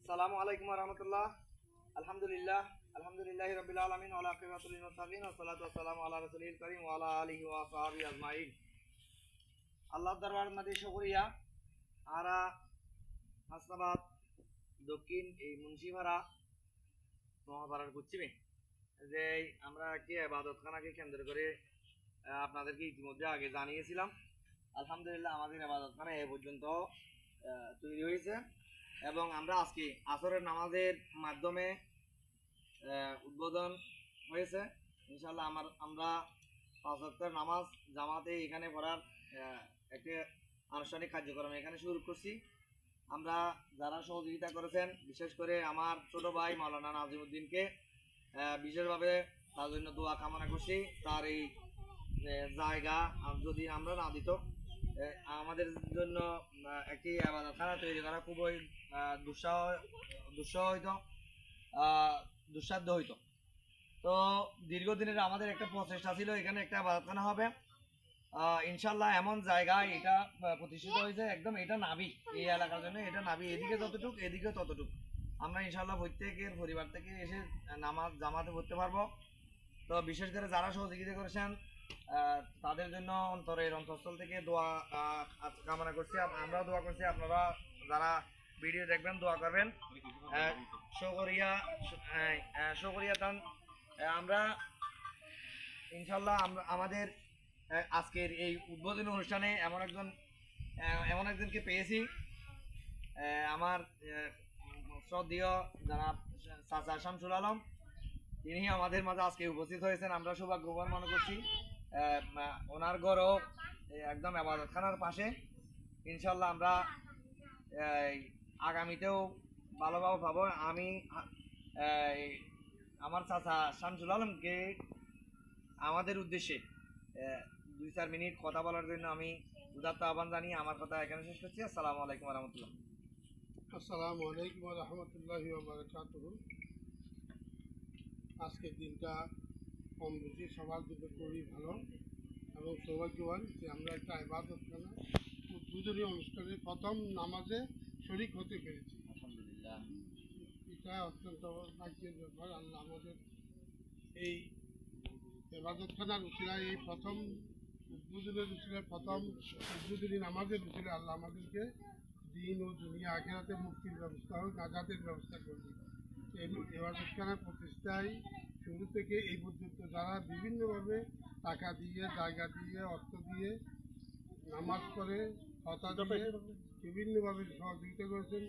আসসালামু আলাইকুম ওয়া রাহমাতুল্লাহ। আলহামদুলিল্লাহ, আলহামদুলিল্লাহি রাব্বিল আলামিন ওয়া আলা আকিবাতুল লিল মুত্তাকিন ওয়া সালাতু ওয়াসসালামু আলা রাসূলিল কারীম ওয়া আলা আলিহি ওয়া সাহবিহি আজমাইন। আল্লাহর দরবার মাঝে শুকরিয়া। আরা হাসনাবাদ দক্ষিণ এই মুন্সিপাড়া মহাপাড়ার পশ্চিমে যে আমরা একটি ইবাদতখানাকে কেন্দ্র করে আপনাদেরকে ইতিমধ্যে আগে জানিয়েছিলাম। আলহামদুলিল্লাহ আমাদের ইবাদতখানা এ পর্যন্ত তৈরি হয়েছে এবং আমরা আজকে আসরের নামাজের মাধ্যমে উদ্বোধন হয়েছে। ইনশাআল্লাহ আমরা 5 ওয়াক্তের নামাজ জামাতে এখানে পড়ার একটি আনুষ্ঠানিক কার্যক্রম এখানে শুরু করছি। আমরা যারা সহযোগিতা করেছেন, বিশেষ করে আমার ছোট ভাই মাওলানা নাজিমউদ্দিনকে বিশেষভাবে তার জন্য দোয়া কামনা করছি। তার এই জায়গা যদি আমরা না দিত, আমাদের জন্য একটি ইবাদতখানা তৈরি করা খুবই দুঃসাধ্য হইতো। তো দীর্ঘদিনের আমাদের একটা প্রচেষ্টা ছিল এখানে একটা ইবাদতখানা হবে। ইনশাল্লাহ এমন জায়গায় এটা প্রতিষ্ঠিত হয়েছে, একদম এটা নাবি এই এলাকার জন্য, এটা নাবি, এদিকে যতটুক এদিকে ততটুক। আমরা ইনশাল্লাহ প্রত্যেকের পরিবার থেকে এসে নামাজ জামাতে পড়তে পারবো। তো বিশেষ করে যারা সহযোগিতা করেছেন তাদের জন্য অন্তরের অন্তঃস্থল থেকে দোয়া কামনা করছি। আমরাও দোয়া করছি, আপনারা যারা ভিডিও দেখবেন দোয়া করবেন। শুকরিয়া দান। আমরা ইনশাল্লাহ আমাদের আজকের এই উদ্বোধনী অনুষ্ঠানে এমন একজনকে পেয়েছি, আমার শ্রদ্ধেয় জনাব চাচা শামসুল আলম। তিনি আমাদের মাঝে আজকে উপস্থিত হয়েছেন, আমরা সৌভাগ্যবান মনে করছি। ওনার ঘরও একদম ইবাদতখানার পাশে। ইনশাল্লাহ আমরা আগামীতেও ভালোভাবে পাবো। আমি আমার চাচা শামসুল আলমকে আমাদের উদ্দেশ্যে 2-4 মিনিট কথা বলার জন্য আমি উদাত্ত আহ্বান জানিয়ে আমার কথা এখানে শেষ করছি। আসসালামু আলাইকুম ওয়া রাহমাতুল্লাহ। আসসালামু আলাইকুম ওয়া রাহমাতুল্লাহি ওয়া বারাকাতুহু। আজকের দিনটা কম বেশি সবার দিকে খুবই ভালো এবং সৌভাগ্যবান যে আমরা একটা ইবাদতখানা উদ্বোধনী অনুষ্ঠানের প্রথম নামাজে শরীক হতে পেরেছি। আলহামদুলিল্লাহ, এটা অত্যন্ত ভাগ্যের ব্যাপার। আল্লাহ আমাদের এই ইবাদতখানার উচিলায় এই প্রথম উদ্বোধনের উচিলায় প্রথম উদ্বোধনী নামাজের উচিলায় আল্লাহ আমাদেরকে দিন ও দুনিয়া আখিরাতে মুক্তির ব্যবস্থা হোক, নাজাতের ব্যবস্থা করবে। এই ইবাদতখানার প্রতিষ্ঠায় শুরু থেকে এই পর্যন্ত যারা বিভিন্নভাবে টাকা দিয়ে, জায়গা দিয়ে, অর্থ দিয়ে, নামাজ পড়ে, হতা দিয়ে বিভিন্নভাবে সহযোগিতা করেছেন,